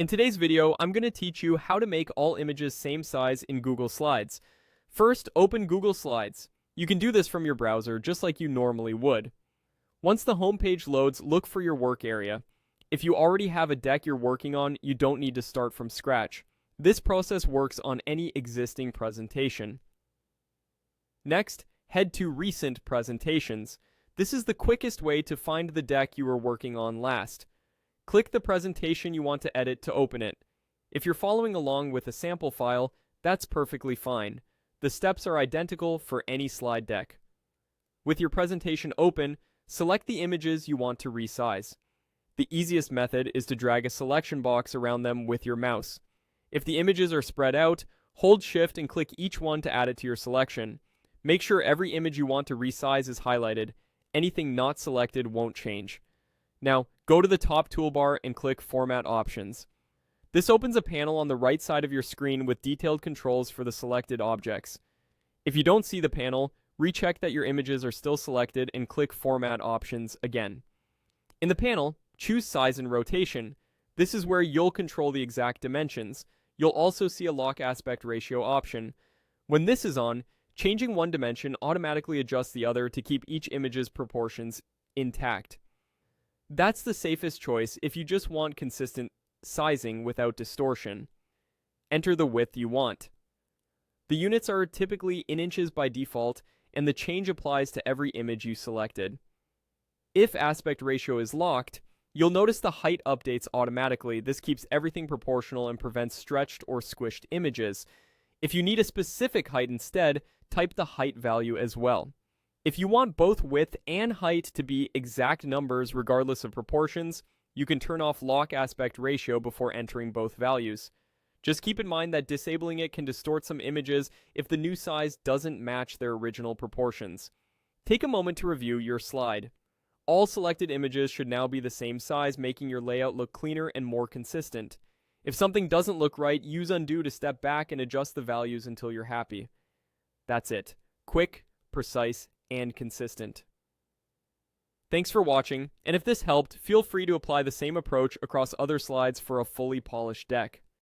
In today's video, I'm going to teach you how to make all images same size in Google Slides. First, open Google Slides. You can do this from your browser just like you normally would. Once the home page loads, look for your work area. If you already have a deck you're working on, you don't need to start from scratch. This process works on any existing presentation. Next, head to Recent Presentations. This is the quickest way to find the deck you were working on last. Click the presentation you want to edit to open it. If you're following along with a sample file, that's perfectly fine. The steps are identical for any slide deck. With your presentation open, select the images you want to resize. The easiest method is to drag a selection box around them with your mouse. If the images are spread out, hold Shift and click each one to add it to your selection. Make sure every image you want to resize is highlighted. Anything not selected won't change. Now, go to the top toolbar and click Format Options. This opens a panel on the right side of your screen with detailed controls for the selected objects. If you don't see the panel, recheck that your images are still selected and click Format Options again. In the panel, choose Size and Rotation. This is where you'll control the exact dimensions. You'll also see a Lock Aspect Ratio option. When this is on, changing one dimension automatically adjusts the other to keep each image's proportions intact. That's the safest choice if you just want consistent sizing without distortion. Enter the width you want. The units are typically in inches by default, and the change applies to every image you selected. If aspect ratio is locked, you'll notice the height updates automatically. This keeps everything proportional and prevents stretched or squished images. If you need a specific height instead, type the height value as well. If you want both width and height to be exact numbers regardless of proportions, you can turn off Lock Aspect Ratio before entering both values. Just keep in mind that disabling it can distort some images if the new size doesn't match their original proportions. Take a moment to review your slide. All selected images should now be the same size, making your layout look cleaner and more consistent. If something doesn't look right, use Undo to step back and adjust the values until you're happy. That's it. Quick, precise, and consistent. Thanks for watching, and if this helped, feel free to apply the same approach across other slides for a fully polished deck.